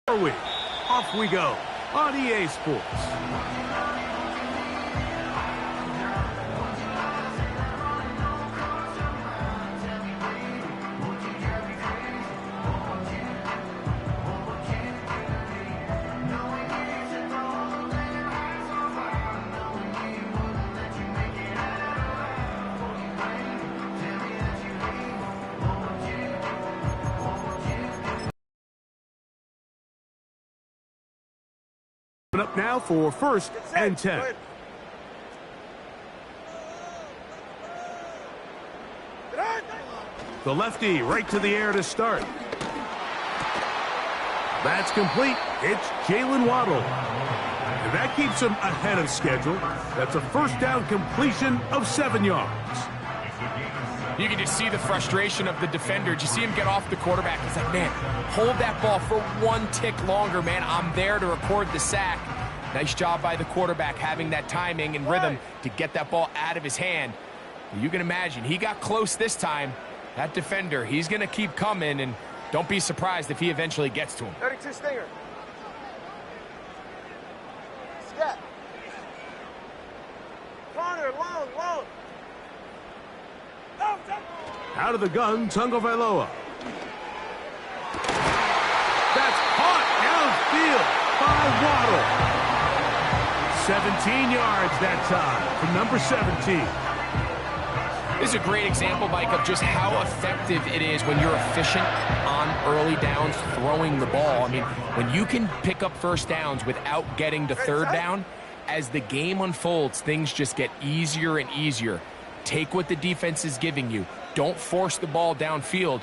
right, off we go on EA Sports. Up now for 1st and 10. The lefty right to the air to start. That's complete. It's Jalen Waddle. And that keeps him ahead of schedule. That's a first down completion of 7 yards. You can just see the frustration of the defender. Did you see him get off the quarterback? He's like, man, hold that ball for 1 tick longer, man. I'm there to record the sack. Nice job by the quarterback having that timing and rhythm to get that ball out of his hand. You can imagine, he got close this time. That defender, he's going to keep coming, and don't be surprised if he eventually gets to him. 32 stinger. Scat. Corner, long. Out of the gun, Tagovailoa. That's caught downfield by Waddle. 17 yards that time from number 17. This is a great example, Mike, of just how effective it is when you're efficient on early downs throwing the ball. I mean, when you can pick up first downs without getting to third down, as the game unfolds, things just get easier and easier. Take what the defense is giving you. Don't force the ball downfield.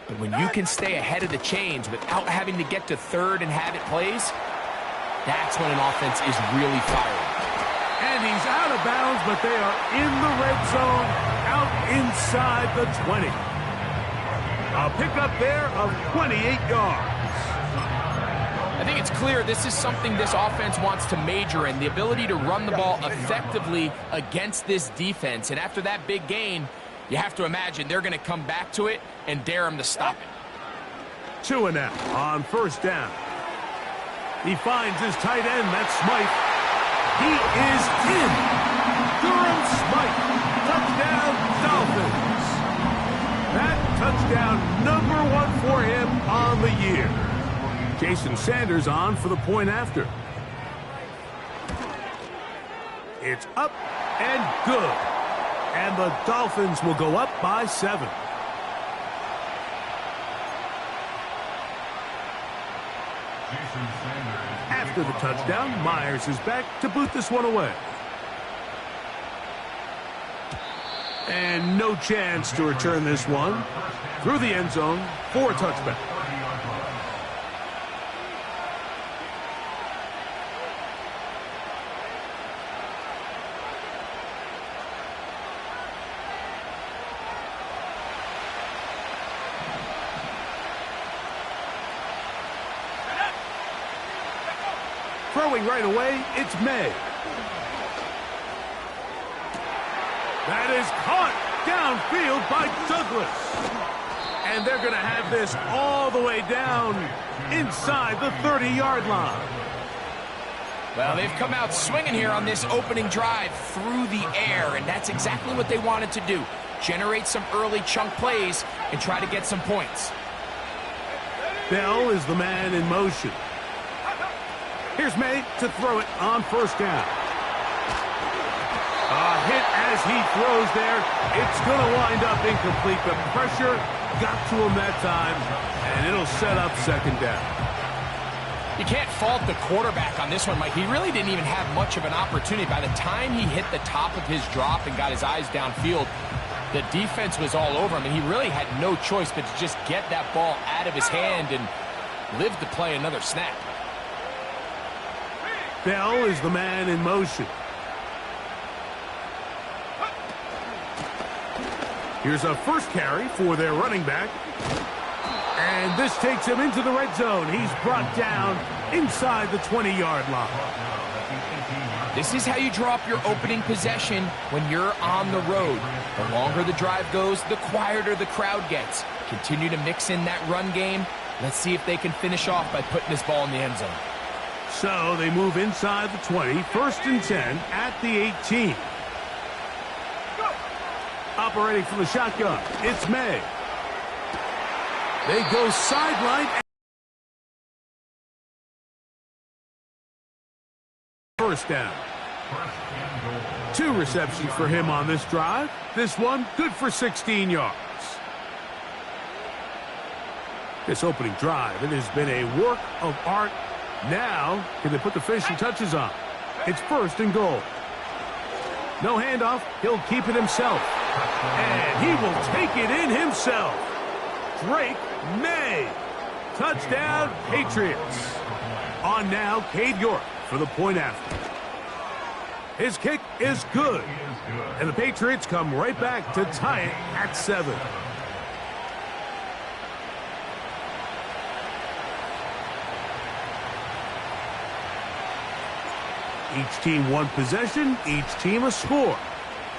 But when you can stay ahead of the chains without having to get to third and have it plays, that's when an offense is really firing. And he's out of bounds, but they are in the red zone, out inside the 20. A pickup there of 28 yards. I think it's clear this is something this offense wants to major in, the ability to run the ball effectively against this defense. And after that big gain, you have to imagine they're going to come back to it and dare him to stop it. 2 and out on 1st down. He finds his tight end, that's Smythe. He is in. Durham Smythe. Touchdown, Dolphins. That touchdown number 1 for him on the year. Jason Sanders on for the point after. It's up and good. And the Dolphins will go up by 7. After the touchdown, Myers is back to boot this one away. And no chance to return this one through the end zone for a touchback. Throwing right away, it's May. That is caught downfield by Douglas. And they're going to have this all the way down inside the 30-yard line. Well, they've come out swinging here on this opening drive through the air, and that's exactly what they wanted to do. Generate some early chunk plays and try to get some points. Bell is the man in motion. Here's May to throw it on 1st down. A hit as he throws there. It's going to wind up incomplete. The pressure got to him that time, and it'll set up 2nd down. You can't fault the quarterback on this one, Mike. He really didn't even have much of an opportunity. By the time he hit the top of his drop and got his eyes downfield, the defense was all over him, and he really had no choice but to just get that ball out of his hand and live to play another snap. Bell is the man in motion. Here's a first carry for their running back. And this takes him into the red zone. He's brought down inside the 20-yard line. This is how you draw up your opening possession when you're on the road. The longer the drive goes, the quieter the crowd gets. Continue to mix in that run game. Let's see if they can finish off by putting this ball in the end zone. So they move inside the 20, 1st and 10 at the 18. Operating from the shotgun, it's May. They go sideline. First down. 2 receptions for him on this drive. This one good for 16 yards. This opening drive, it has been a work of art. Now, can they put the finishing touches on? It's 1st and goal. No handoff. He'll keep it himself. And he will take it in himself. Drake May. Touchdown, Patriots. On now, Cade York for the point after. His kick is good. And the Patriots come right back to tie it at 7. Each team one possession, each team a score.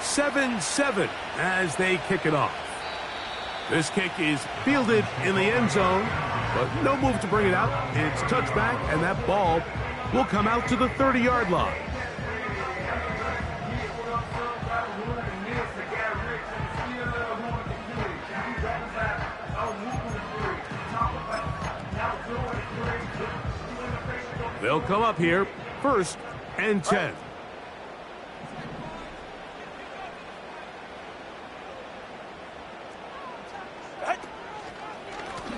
7-7 as they kick it off. This kick is fielded in the end zone, but no move to bring it out. It's touchback, and that ball will come out to the 30-yard line. They'll come up here, 1st and 10.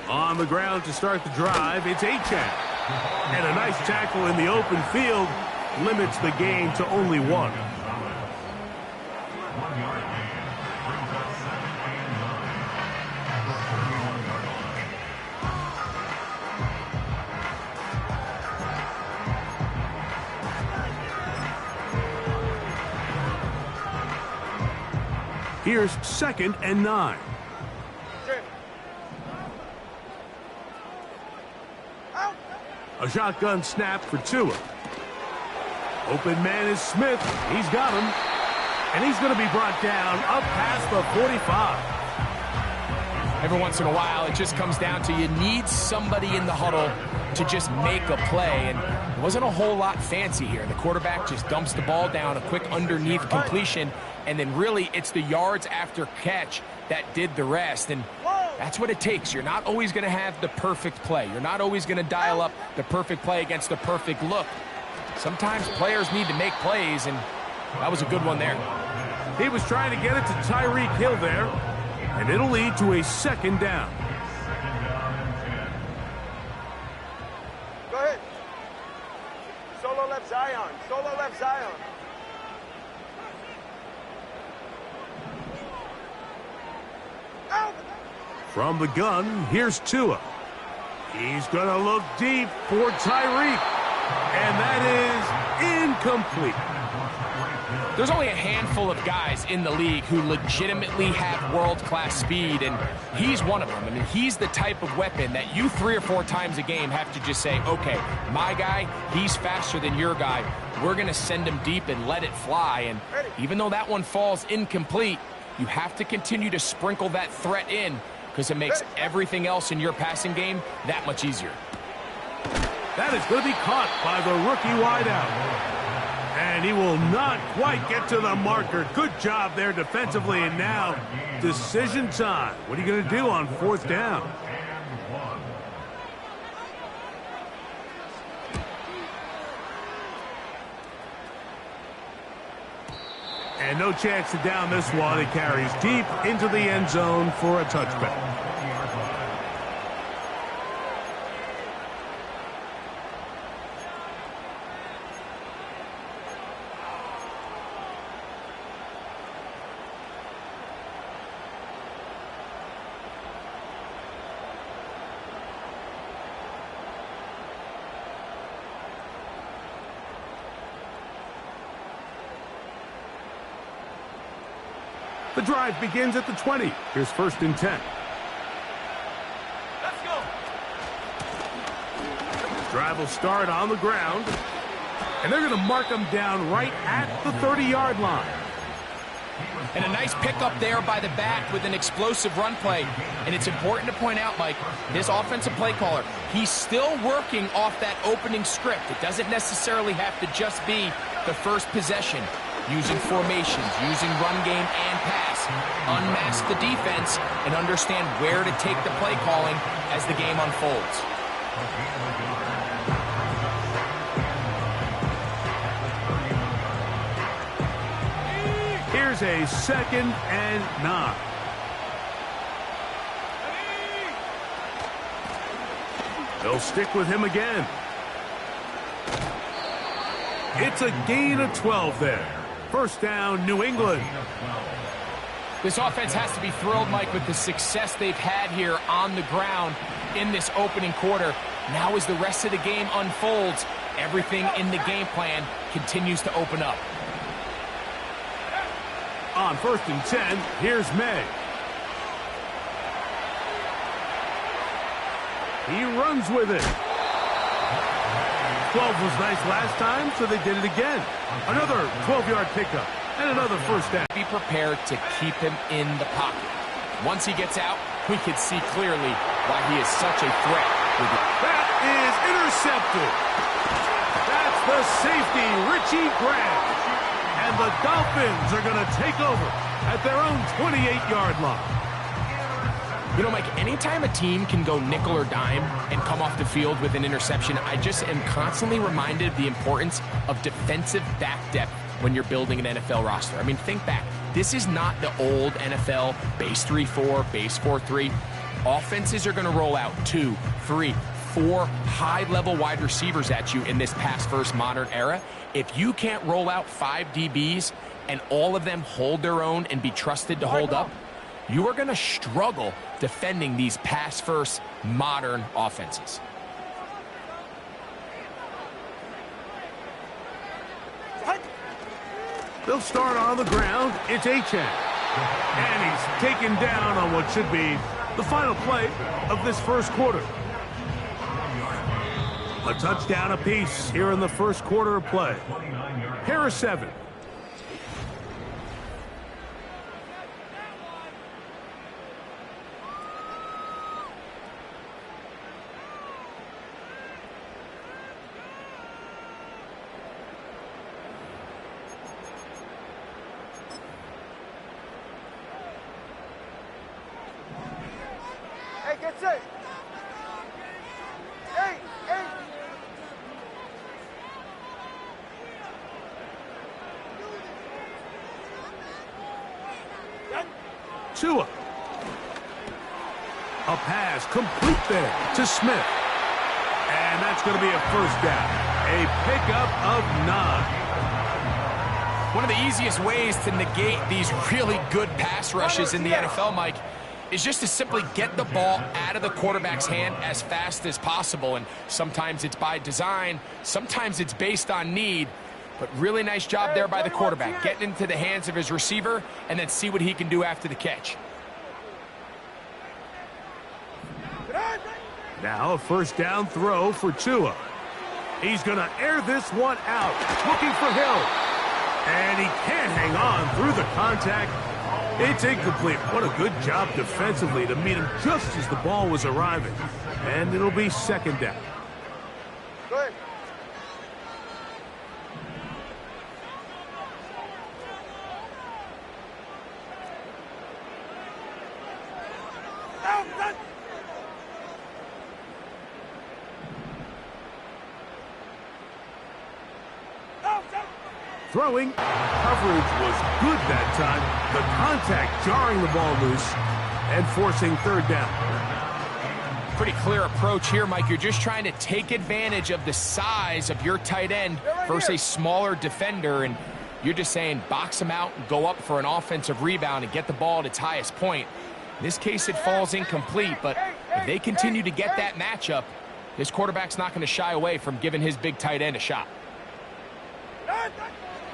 On the ground to start the drive, it's Achane. And a nice tackle in the open field limits the gain to only 1. Here's 2nd and 9. A shotgun snap for Tua. Open man is Smith. He's got him. And he's going to be brought down up past the 45. Every once in a while, it just comes down to you need somebody in the huddle to just make a play. And it wasn't a whole lot fancy here. The quarterback just dumps the ball down, a quick underneath completion, and then really it's the yards after catch that did the rest. And that's what it takes. You're not always going to have the perfect play. You're not always going to dial up the perfect play against the perfect look. Sometimes players need to make plays, and that was a good one there. He was trying to get it to Tyreek Hill there, and it'll lead to a 2nd down. Go ahead. Solo left Zion. Solo left Zion. Out. From the gun, here's Tua. He's going to look deep for Tyreek. And that is incomplete. There's only a handful of guys in the league who legitimately have world-class speed, and he's one of them. I mean, he's the type of weapon that you 3 or 4 times a game have to just say, okay, my guy, he's faster than your guy. We're going to send him deep and let it fly. And even though that one falls incomplete, you have to continue to sprinkle that threat in because it makes everything else in your passing game that much easier. That is going to be caught by the rookie wideout. And he will not quite get to the marker. Good job there defensively, and now decision time. What are you going to do on 4th down? And no chance to down this one. It carries deep into the end zone for a touchback. The drive begins at the 20. Here's 1st and 10. Let's go. Drive will start on the ground. And they're going to mark him down right at the 30-yard line. And a nice pickup there by the back with an explosive run play. And it's important to point out, Mike, this offensive play caller, he's still working off that opening script. It doesn't necessarily have to just be the first possession. Using formations, using run game and pass. Unmask the defense and understand where to take the play calling as the game unfolds. Here's a 2nd and 9. They'll stick with him again. It's a gain of 12 there. First down, New England. This offense has to be thrilled, Mike, with the success they've had here on the ground in this opening quarter. Now as the rest of the game unfolds, everything in the game plan continues to open up. On 1st and 10, here's May. He runs with it. 12 was nice last time, so they did it again. Another 12-yard pickup and another first down. Be prepared to keep him in the pocket. Once he gets out, we can see clearly why he is such a threat. That is intercepted. That's the safety, Richie Grant. And the Dolphins are going to take over at their own 28-yard line. You know, Mike, anytime a team can go nickel or dime and come off the field with an interception, I just am constantly reminded of the importance of defensive back depth when you're building an NFL roster. I mean, think back. This is not the old NFL base 3-4, base 4-3. Offenses are going to roll out 2, 3, 4 high-level wide receivers at you in this pass-first modern era. If you can't roll out 5 DBs and all of them hold their own and be trusted to hold up, you are going to struggle defending these pass-first modern offenses. They'll start on the ground. It's Achane. And he's taken down on what should be the final play of this first quarter. A touchdown apiece here in the first quarter of play. Here are 7. Hey, get set. Hey, hey. Tua. A pass complete there to Smith. And that's going to be a first down. A pickup of 9. One of the easiest ways to negate these really good pass rushes in the NFL, Mike, is just to simply get the ball out of the quarterback's hand as fast as possible. And sometimes it's by design, sometimes it's based on need. But really nice job there by the quarterback, getting into the hands of his receiver and then see what he can do after the catch. Now a first down throw for Tua. He's going to air this one out, looking for Hill. And he can't hang on through the contact. It's incomplete. What a good job defensively to meet him just as the ball was arriving. And it'll be second down. Good. Throwing. Coverage was good that time. The contact jarring the ball loose and forcing third down. Pretty clear approach here, Mike. You're just trying to take advantage of the size of your tight end versus a smaller defender, and you're just saying box him out and go up for an offensive rebound and get the ball at its highest point. In this case, it falls incomplete, but if they continue to get that matchup, this quarterback's not going to shy away from giving his big tight end a shot.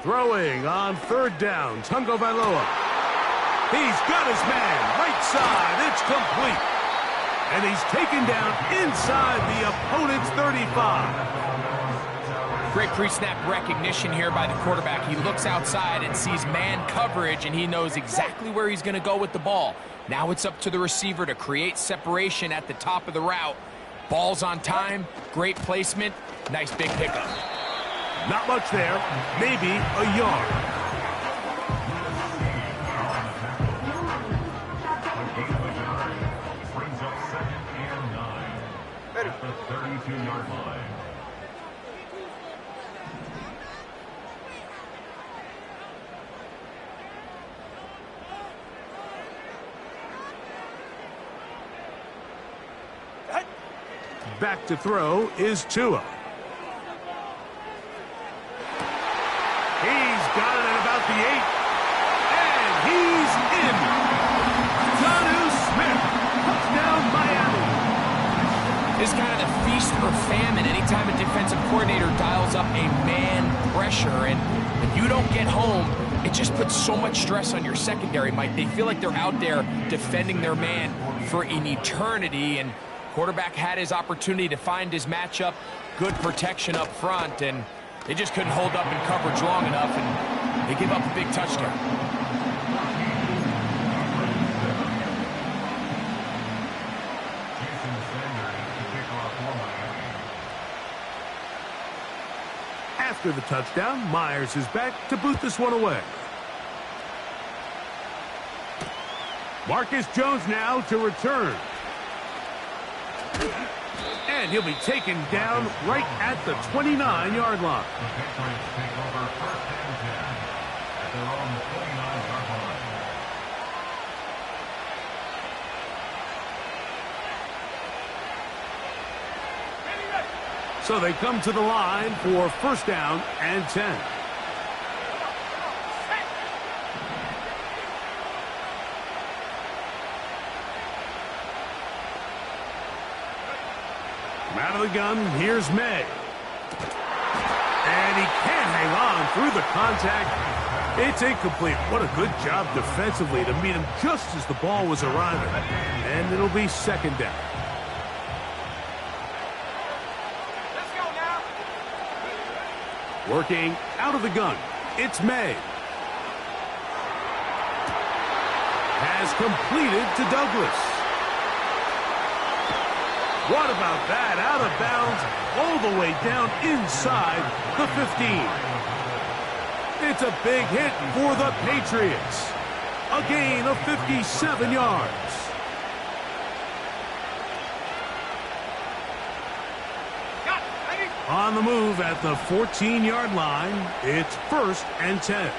Throwing on third down, Tungo Vailoa. He's got his man, right side, it's complete. And he's taken down inside the opponent's 35. Great pre-snap recognition here by the quarterback. He looks outside and sees man coverage, and he knows exactly where he's going to go with the ball. Now it's up to the receiver to create separation at the top of the route. Ball's on time, great placement, nice big pickup. Not much there, maybe a yard. At the 32-yard line. Back to throw is Tua. He's got it at about the 8. And he's in. Jonnu Smith. Touchdown, Miami. It's kind of the feast or famine anytime a defensive coordinator dials up a man pressure. And when you don't get home, it just puts so much stress on your secondary, Mike. They feel like they're out there defending their man for an eternity. And quarterback had his opportunity to find his matchup, good protection up front, and they just couldn't hold up in coverage long enough, and they give up a big touchdown. After the touchdown, Myers is back to boot this one away. Marcus Jones now to return. And he'll be taken down right at the 29-yard line. The Patriots take over first and 10 at their own 29-yard line. So they come to the line for first down and 10. Out of the gun, here's May. And he can't hang on through the contact. It's incomplete. What a good job defensively to meet him just as the ball was arriving. And it'll be second down. Let's go now. Working out of the gun, it's May. Has completed to Douglas. What about that? Out of bounds, all the way down inside the 15. It's a big hit for the Patriots. A gain of 57 yards. On the move at the 14-yard line, it's first and 10.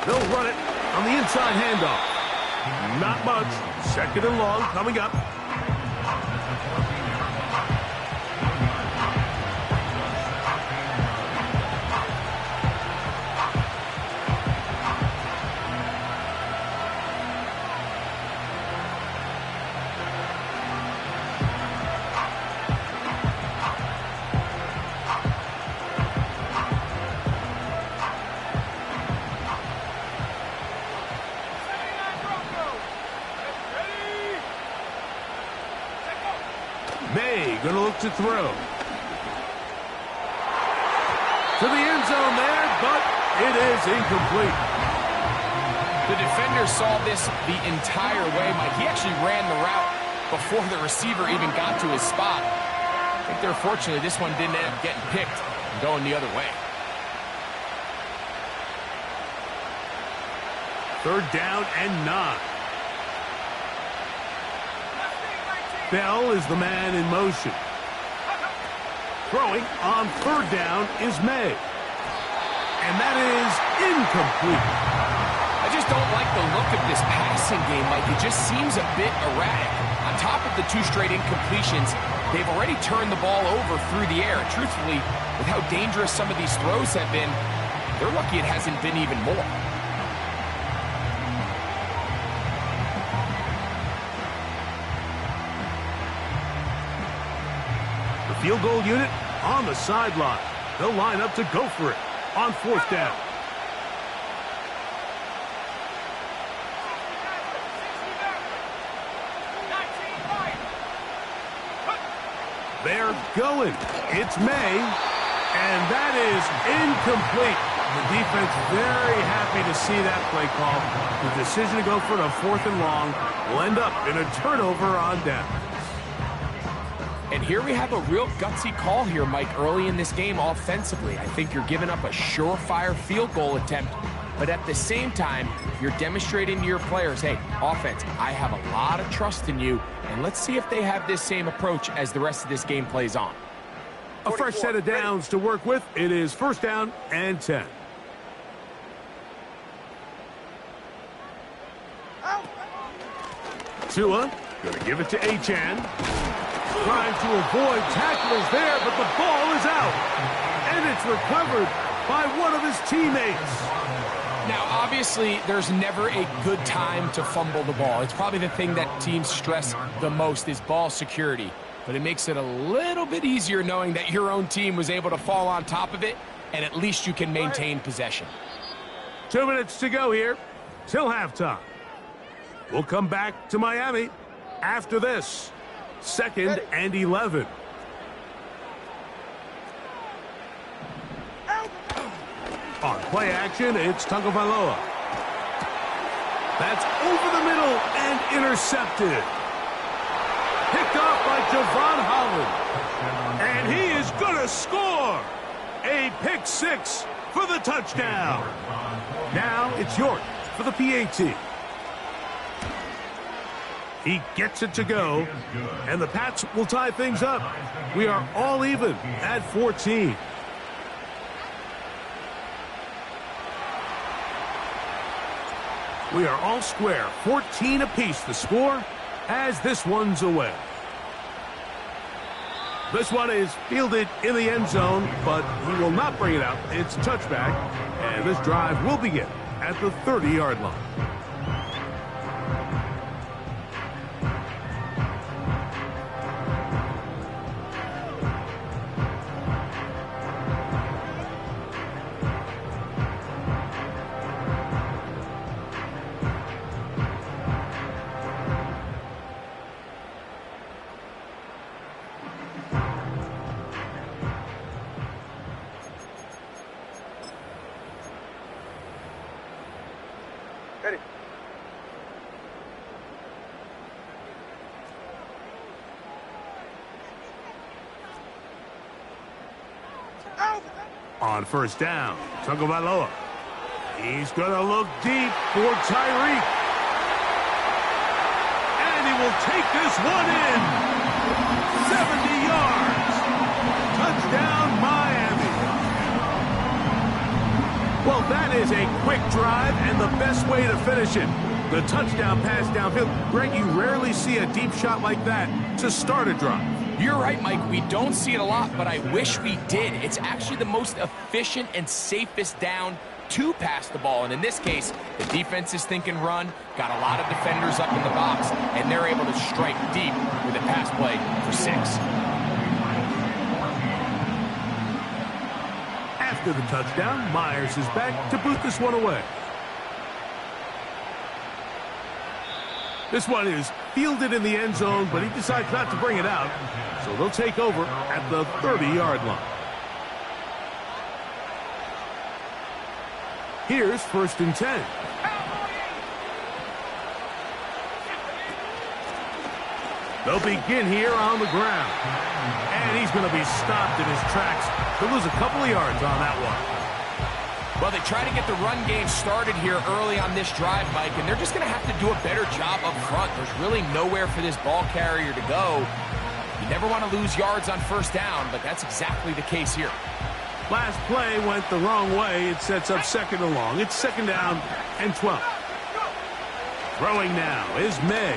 They'll run it on the inside handoff. Not much. Second and long coming up. Going to look to throw. To the end zone there, but it is incomplete. The defender saw this the entire way, Mike. He actually ran the route before the receiver even got to his spot. I think they're fortunate this one didn't end up getting picked and going the other way. Third down and 9. Bell is the man in motion. Throwing on third down is May. And that is incomplete. I just don't like the look of this passing game, Mike. It just seems a bit erratic. On top of the 2 straight incompletions, they've already turned the ball over through the air. Truthfully, with how dangerous some of these throws have been, they're lucky it hasn't been even more. Field goal unit on the sideline. They'll line up to go for it on fourth down. They're going. It's May, and that is incomplete. The defense very happy to see that play call. The decision to go for the 4th and long will end up in a turnover on downs. And here we have a real gutsy call here, Mike, early in this game offensively. I think you're giving up a surefire field goal attempt, but at the same time, you're demonstrating to your players, hey, offense, I have a lot of trust in you, and let's see if they have this same approach as the rest of this game plays on. A fresh set of downs to work with. It is 1st down and 10. Tua, going to give it to Achan. Trying to avoid tacklers there, but the ball is out. And it's recovered by one of his teammates. Now, obviously, there's never a good time to fumble the ball. It's probably the thing that teams stress the most is ball security. But it makes it a little bit easier knowing that your own team was able to fall on top of it, and at least you can maintain possession. 2 minutes to go here till halftime. We'll come back to Miami after this. 2nd and 11. On play action, it's Tagovailoa. That's over the middle and intercepted. Picked off by Javon Holland. And he is going to score. A pick 6 for the touchdown. Now it's York for the PAT. He gets it to go, and the Pats will tie things up. We are all even at 14. We are all square, 14 apiece the score as this one's away. This one is fielded in the end zone, but he will not bring it out. It's a touchback, and this drive will begin at the 30-yard line. Ready. On 1st down, Tagovailoa. He's going to look deep for Tyreek. And he will take this one in. 70 yards. Touchdown, Miami. Well, that is a quick drive and the best way to finish it. The touchdown pass downfield. Greg, you rarely see a deep shot like that to start a drive. You're right, Mike. We don't see it a lot, but I wish we did. It's actually the most efficient and safest down to pass the ball. And in this case, the defense is thinking run, got a lot of defenders up in the box, and they're able to strike deep with a pass play for 6. After the touchdown, Myers is back to boot this one away. This one is fielded in the end zone, but he decides not to bring it out. So they'll take over at the 30-yard line. Here's 1st and 10. They'll begin here on the ground. And he's going to be stopped in his tracks. He'll lose a couple of yards on that one. Well, they try to get the run game started here early on this drive, Mike, and they're just going to have to do a better job up front. There's really nowhere for this ball carrier to go. You never want to lose yards on 1st down, but that's exactly the case here. Last play went the wrong way. It sets up 2nd and long. It's 2nd down and 12. Throwing now is May.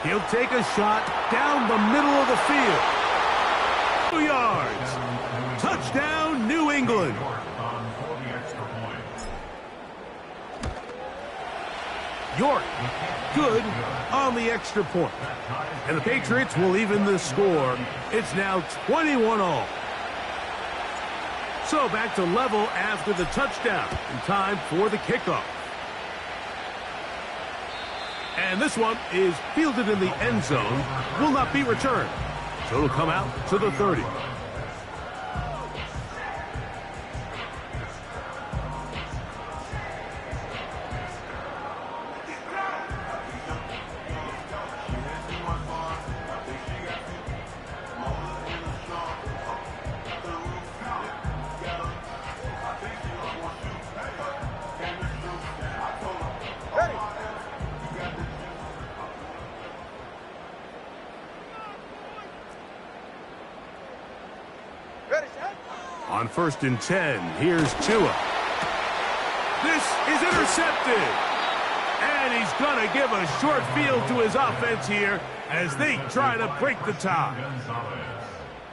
He'll take a shot down the middle of the field. 2 yards. Touchdown, New England. York, good on the extra point. And the Patriots will even the score. It's now 21-all. So back to level after the touchdown. In time for the kickoff. And this one is fielded in the end zone. Will not be returned. So it'll come out to the 30. On 1st and 10, here's Tua. This is intercepted. And he's going to give a short field to his offense here as they try to break the tie.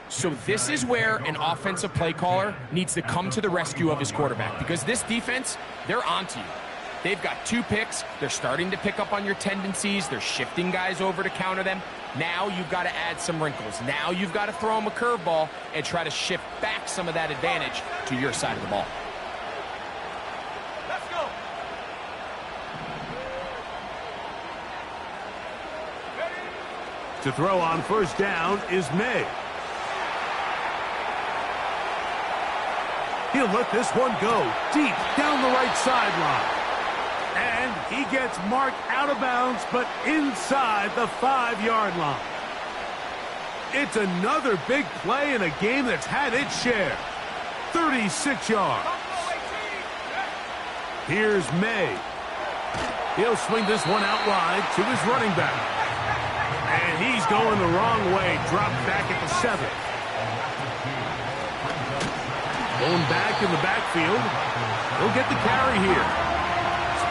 So this is where an offensive play caller needs to come to the rescue of his quarterback, because this defense, they're onto you. They've got 2 picks. They're starting to pick up on your tendencies. They're shifting guys over to counter them. Now you've got to add some wrinkles. Now you've got to throw them a curveball and try to shift back some of that advantage to your side of the ball. Let's go. To throw on 1st down is May. He'll let this one go deep down the right sideline. And he gets marked out of bounds, but inside the 5-yard line. It's another big play in a game that's had its share. 36 yards. Here's May. He'll swing this one out wide to his running back. And he's going the wrong way, dropped back at the 7. Going back in the backfield. He'll get the carry here.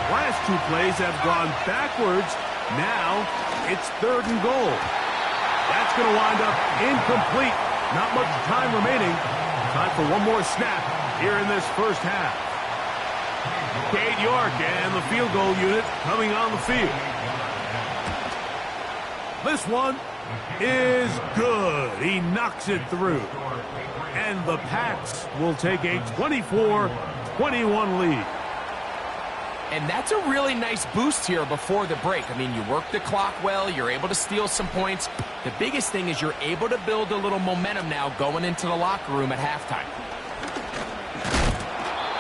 Last 2 plays have gone backwards. Now it's 3rd and goal. That's going to wind up incomplete. Not much time remaining. Time for one more snap here in this 1st half. Cade York and the field goal unit coming on the field. This one is good. He knocks it through. And the Pats will take a 24-21 lead. And that's a really nice boost here before the break. I mean, you work the clock well. You're able to steal some points. The biggest thing is you're able to build a little momentum now going into the locker room at halftime.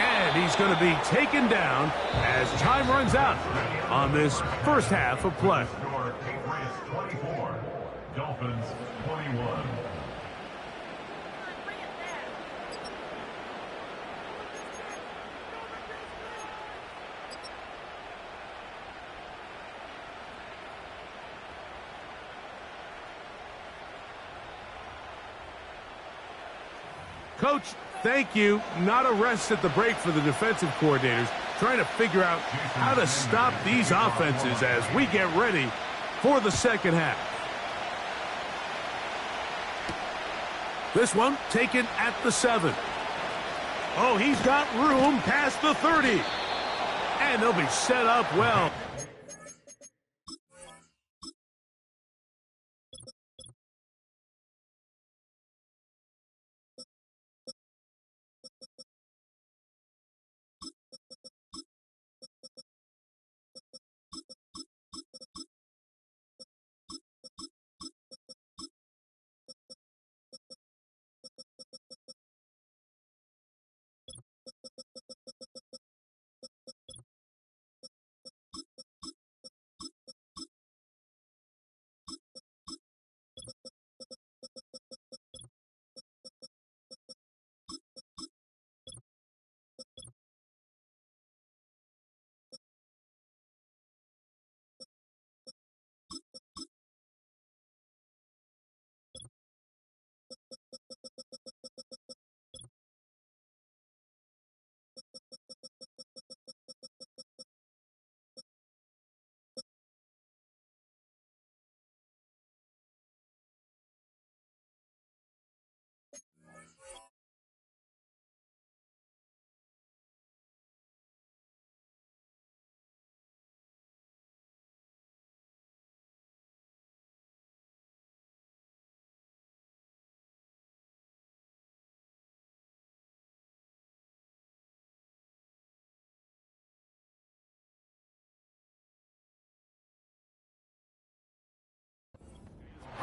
And he's going to be taken down as time runs out on this 1st half of play. Patriots 24, Dolphins 21. Coach, thank you. Not a rest at the break for the defensive coordinators, trying to figure out how to stop these offenses as we get ready for the 2nd half. This one taken at the 7. Oh, he's got room past the 30. And they'll be set up well.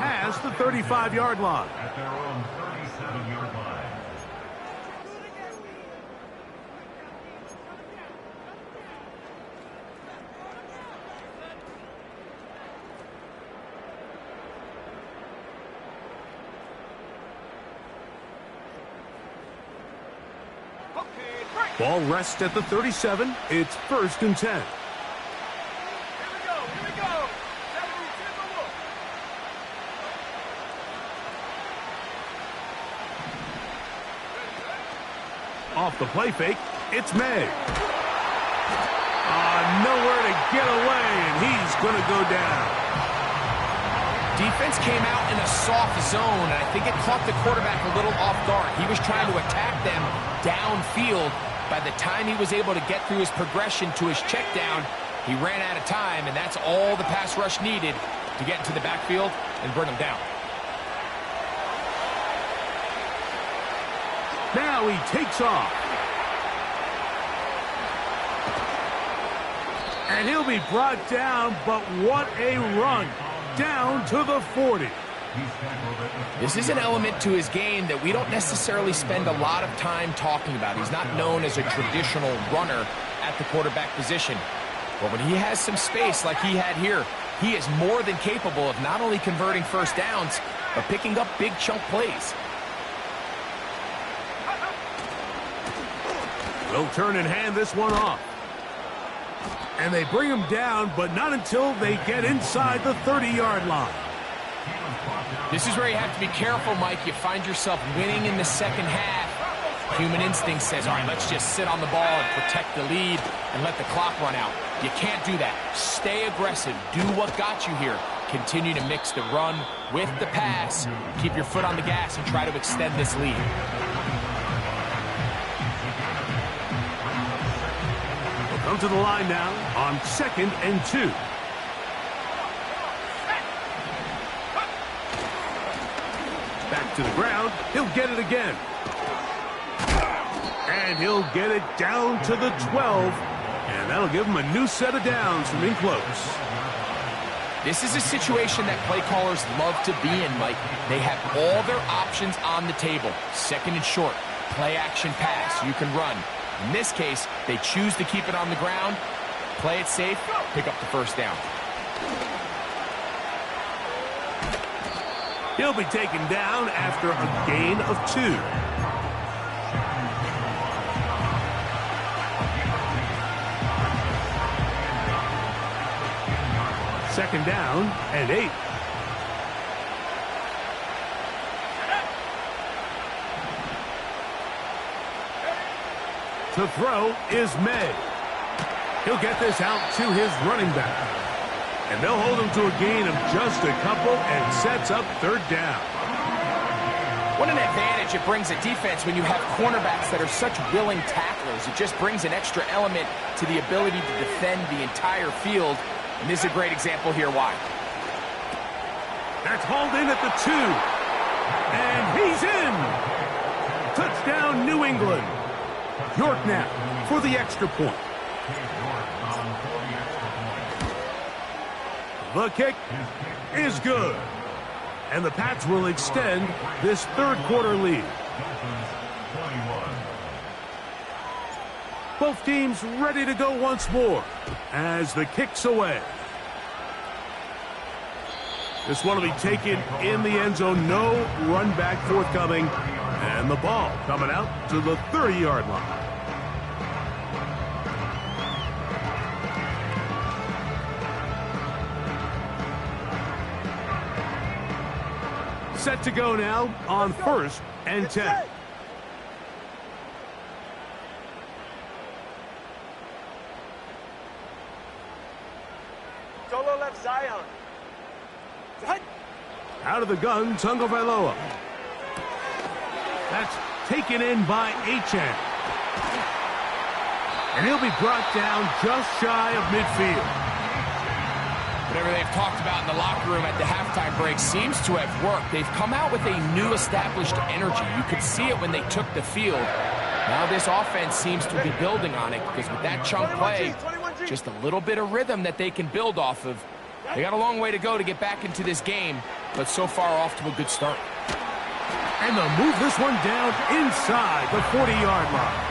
past the 35-yard line. At their own 37-yard line. Ball rests at the 37. It's 1st and 10. Off the play fake, it's May. Nowhere to get away, and he's going to go down. Defense came out in a soft zone, and I think it caught the quarterback a little off guard. He was trying to attack them downfield. By the time he was able to get through his progression to his check down, he ran out of time, and that's all the pass rush needed to get into the backfield and bring him down. Now he takes off. And he'll be brought down, but what a run. Down to the 40. This is an element to his game that we don't necessarily spend a lot of time talking about. He's not known as a traditional runner at the quarterback position. But when he has some space like he had here, he is more than capable of not only converting first downs, but picking up big chunk plays. They'll turn and hand this one off. And they bring him down, but not until they get inside the 30-yard line. This is where you have to be careful, Mike. You find yourself winning in the second half. Human instinct says, all right, let's just sit on the ball and protect the lead and let the clock run out. You can't do that. Stay aggressive. Do what got you here. Continue to mix the run with the pass. Keep your foot on the gas and try to extend this lead. Come to the line now on 2nd and 2. Back to the ground. He'll get it again. And he'll get it down to the 12. And that'll give him a new set of downs from in close. This is a situation that play callers love to be in, Mike. They have all their options on the table. 2nd and short, play action pass. You can run. In this case, they choose to keep it on the ground, play it safe, pick up the first down. He'll be taken down after a gain of 2. Second down and 8. To throw is May. He'll get this out to his running back. And they'll hold him to a gain of just a couple and sets up 3rd down. What an advantage it brings a defense when you have cornerbacks that are such willing tacklers. It just brings an extra element to the ability to defend the entire field. And this is a great example here why. That's hauled in at the 2. And he's in. Touchdown, New England. York now for the extra point. The kick is good. And the Pats will extend this 3rd quarter lead. Both teams ready to go once more as the kick's away. This one will be taken in the end zone. No run back forthcoming. And the ball coming out to the 30-yard line. Set to go now on 1st and 10. Solo left Zion. Out of the gun, Tagovailoa. That's taken in by Achane. And he'll be brought down just shy of midfield. Whatever they've talked about in the locker room at the halftime break seems to have worked. They've come out with a new established energy. You could see it when they took the field. Now this offense seems to be building on it because with that chunk play, just a little bit of rhythm that they can build off of. They got a long way to go to get back into this game, but so far off to a good start. And they'll move this one down inside the 40-yard line.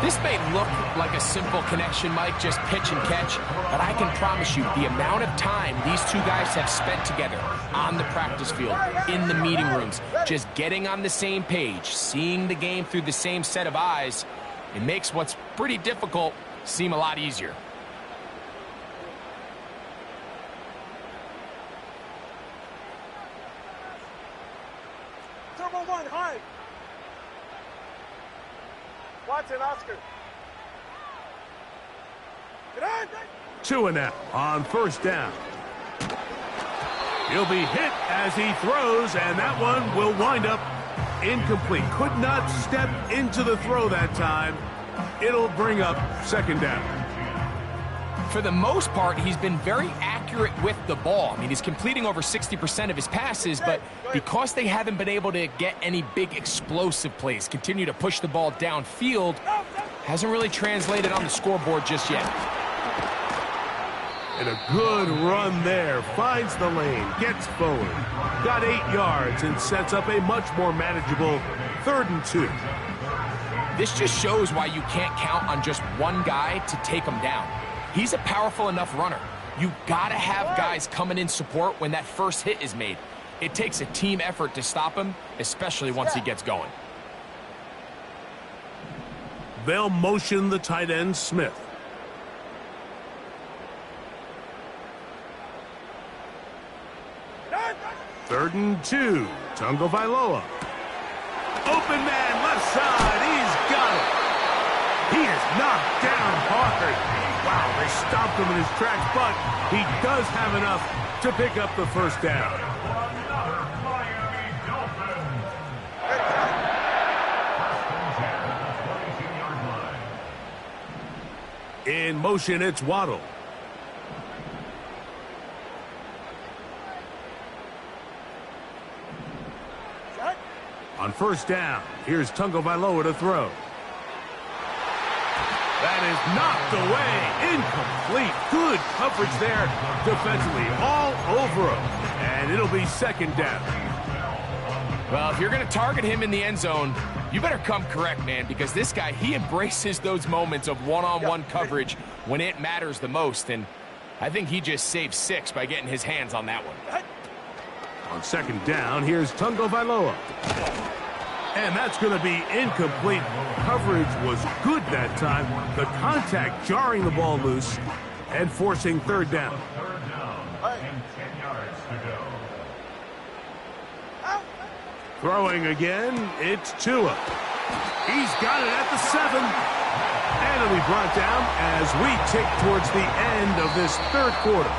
This may look like a simple connection, Mike, just pitch and catch, but I can promise you the amount of time these two guys have spent together on the practice field, in the meeting rooms, just getting on the same page, seeing the game through the same set of eyes, it makes what's pretty difficult seem a lot easier. Turbo one, high. Watson, Oscar. Get on. 2-0 on first down. He'll be hit as he throws, and that one will wind up incomplete. Could not step into the throw that time. It'll bring up second down. For the most part, he's been very accurate with the ball. I mean, he's completing over 60% of his passes, but because they haven't been able to get any big explosive plays, continue to push the ball downfield, hasn't really translated on the scoreboard just yet. And a good run there. Finds the lane, gets forward. Got 8 yards and sets up a much more manageable 3rd and 2. This just shows why you can't count on just one guy to take him down. He's a powerful enough runner. You gotta have guys coming in support when that first hit is made. It takes a team effort to stop him, especially once he gets going. They'll motion the tight end, Smith. Third and 2, Tungo Vailoa. Open man, left side, he's got it. He is knocked down hard. Wow, they stopped him in his tracks, but he does have enough to pick up the first down. In motion, it's Waddle. On first down, here's Tungo Vailoa to throw. That is knocked away. Incomplete. Good coverage there defensively. All over him. And it'll be second down. Well, if you're going to target him in the end zone, you better come correct, man, because this guy, he embraces those moments of one-on-one coverage when it matters the most. And I think he just saved 6 by getting his hands on that one. On second down, here's Tungo Vailoa. And that's going to be incomplete. Coverage was good that time. The contact jarring the ball loose and forcing third down. Third down and 10 yards to go. Throwing again, it's Tua. He's got it at the 7. And it'll be brought down as we tick towards the end of this third quarter.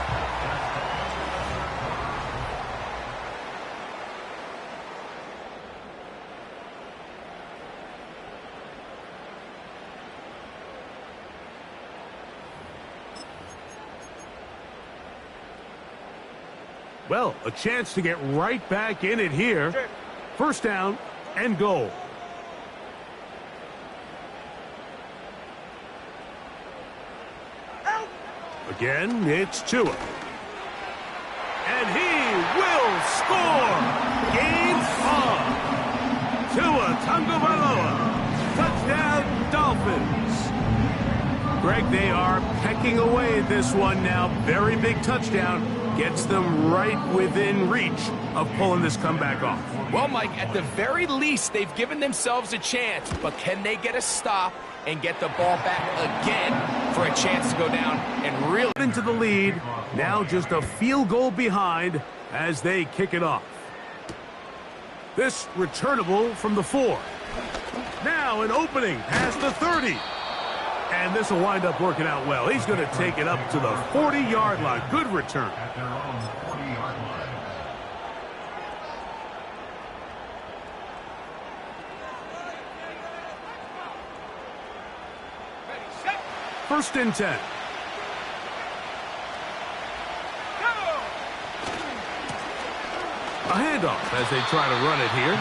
Well, a chance to get right back in it here. First down and goal. Again, it's Tua. And he will score! Game on! Tua Tagovailoa. Touchdown, Dolphins. Greg, they are pecking away at this one now. Very big touchdown. Gets them right within reach of pulling this comeback off. Well, Mike, at the very least, they've given themselves a chance, but can they get a stop and get the ball back again for a chance to go down and really into the lead? Now just a field goal behind as they kick it off. This returnable from the 4. Now an opening past the 30. And this will wind up working out well. He's going to take it up to the 40-yard line. Good return. At their own 40-yard line. First and 10. A handoff as they try to run it here.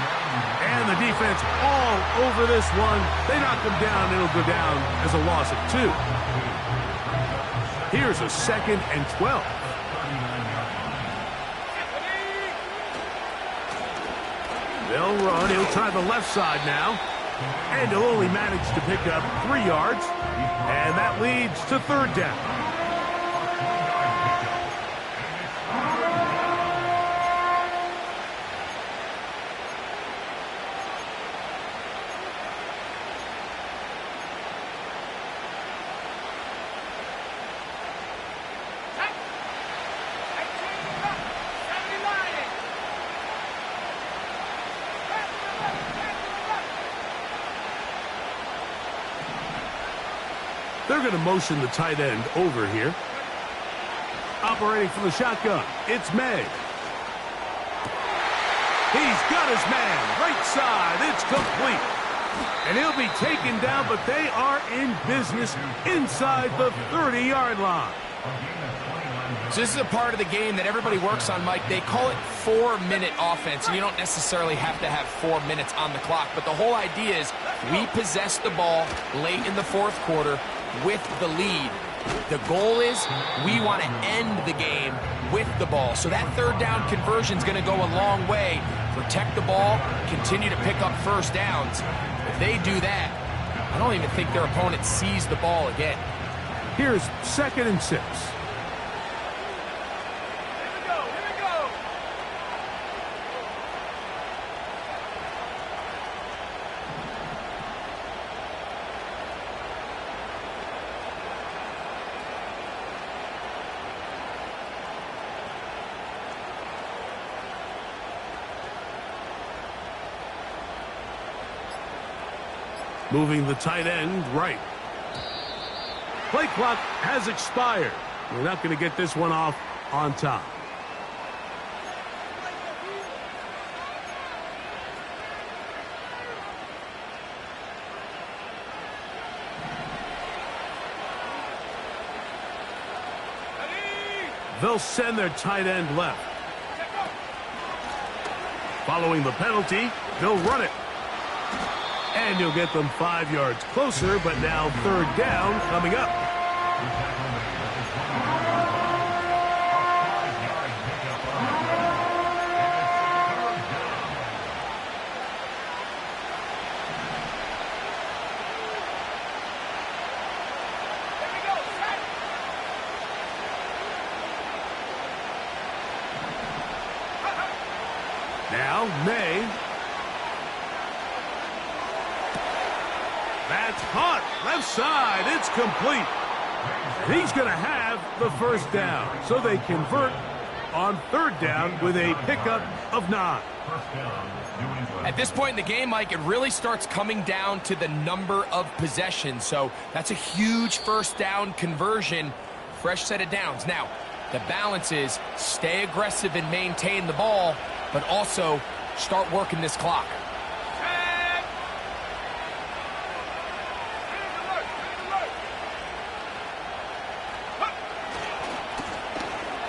And the defense all over this one. They knock him down. It'll go down as a loss of 2. Here's a 2nd and 12. They'll run. He'll try the left side now. And he'll only manage to pick up 3 yards. And that leads to third down. They're going to motion the tight end over here. Operating from the shotgun, it's May. He's got his man, right side, it's complete. And he'll be taken down, but they are in business inside the 30-yard line. So this is a part of the game that everybody works on, Mike. They call it 4-minute offense, and you don't necessarily have to have 4 minutes on the clock. But the whole idea is we possess the ball late in the fourth quarter with the lead. The goal is we want to end the game with the ball. So that third down conversion is going to go a long way. Protect the ball, continue to pick up first downs. If they do that, I don't even think their opponent sees the ball again. Here's 2nd and 6. Moving the tight end right. Play clock has expired. We're not going to get this one off on top. They'll send their tight end left. Following the penalty, they'll run it. And you'll get them 5 yards closer, but now third down coming up. Now, May. That's hot. Left side. It's complete. And he's going to have the first down. So they convert on third down with a pickup of 9. At this point in the game, Mike, it really starts coming down to the number of possessions. So that's a huge first down conversion. Fresh set of downs. Now, the balance is stay aggressive and maintain the ball, but also start working this clock.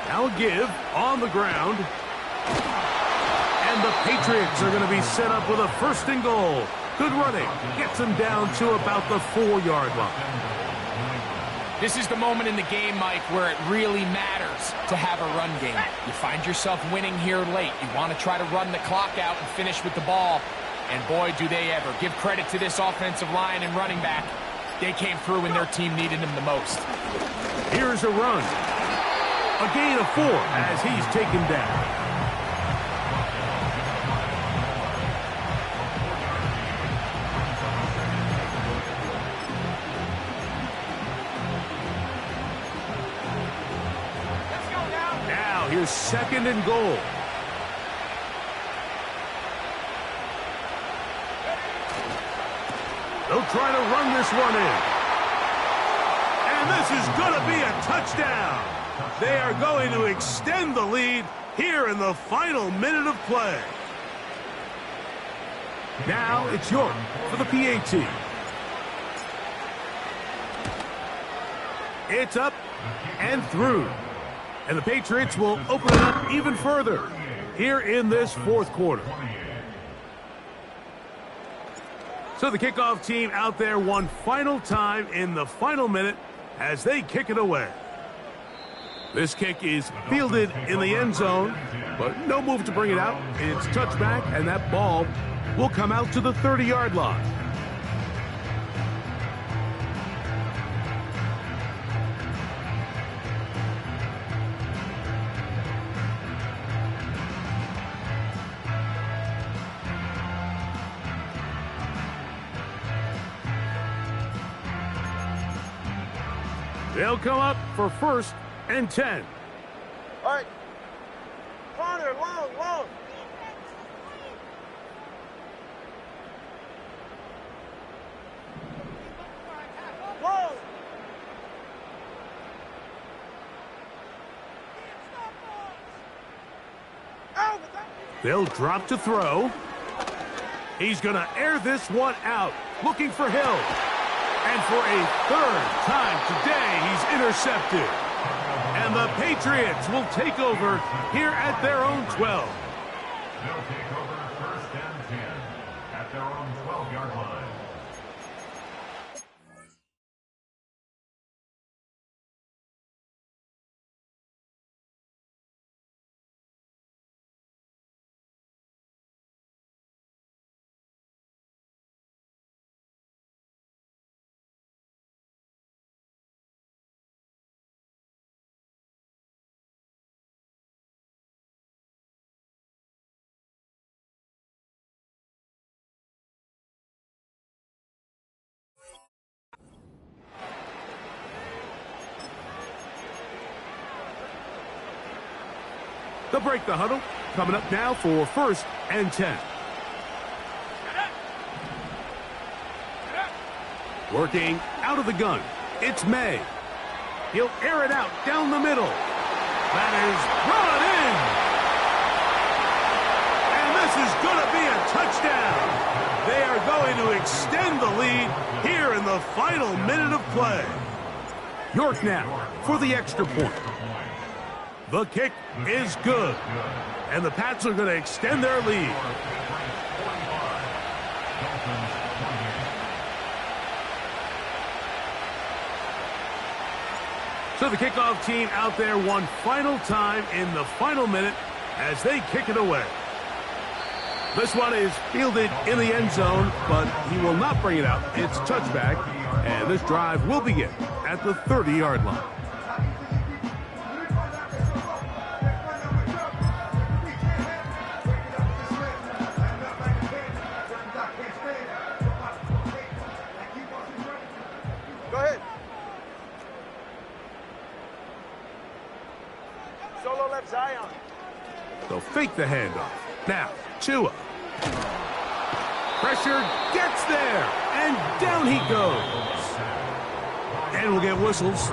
Now a give on the ground. And the Patriots are going to be set up with a 1st and goal. Good running. Gets them down to about the 4-yard line. This is the moment in the game, Mike, where it really matters to have a run game. You find yourself winning here late. You want to try to run the clock out and finish with the ball. And boy, do they ever. Give credit to this offensive line and running back. They came through when their team needed them the most. Here's a run. A gain of 4 as he's taken down. Now here's 2nd and goal. They'll try to run this one in. And this is going to be a touchdown. They are going to extend the lead here in the final minute of play. Now it's York for the PAT. It's up and through. And the Patriots will open it up even further here in this fourth quarter. So the kickoff team out there one final time in the final minute as they kick it away. This kick is fielded in the end zone, but no move to bring it out. It's touchback, and that ball will come out to the 30-yard line. They'll come up for 1st and 10. All right. Corner, long, long. Long. Out. They'll drop to throw. He's going to air this one out, looking for Hill. And for a 3rd time today, he's intercepted. And the Patriots will take over here at their own 12. They'll take over 1st and 10 at their own 12-yard line. They'll break the huddle. Coming up now for 1st and 10. Working out of the gun. It's May. He'll air it out down the middle. That is brought in. And this is going to be a touchdown. They are going to extend the lead here in the final minute of play. York now for the extra point. The kick is good. And the Pats are going to extend their lead. So the kickoff team out there one final time in the final minute as they kick it away. This one is fielded in the end zone, but he will not bring it out. It's touchback, and this drive will begin at the 30-yard line. Go ahead. Solo left Zion. They'll fake the handoff. Now, Tua. Pressure gets there, and down he goes. And we'll get whistles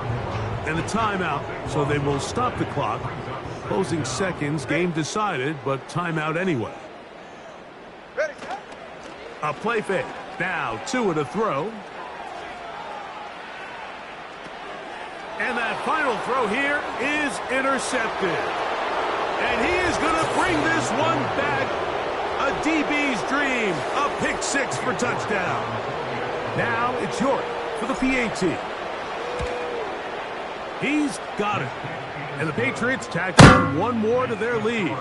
and a timeout, so they will stop the clock. Closing seconds, game decided, but timeout anyway. Ready. A play fake. Now, Tua to throw. And that final throw here is intercepted. And he is going to bring this one back. A DB's dream. A pick six for touchdown. Now it's York for the PAT. He's got it. And the Patriots tack on one more to their lead.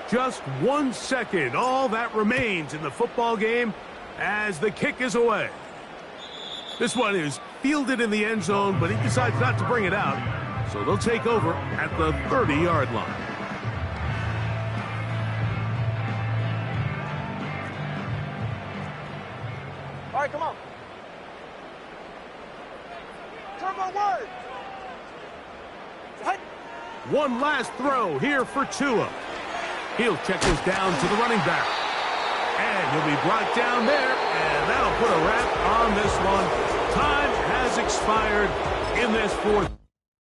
Just 1 second. All that remains in the football game as the kick is away. This one is fielded in the end zone, but he decides not to bring it out. So they'll take over at the 30-yard line. All right, come on. Turbo word. Hut. One last throw here for Tua. He'll check this down to the running back. And he'll be brought down there, and that'll put a wrap on this one. Time has expired in this fourth.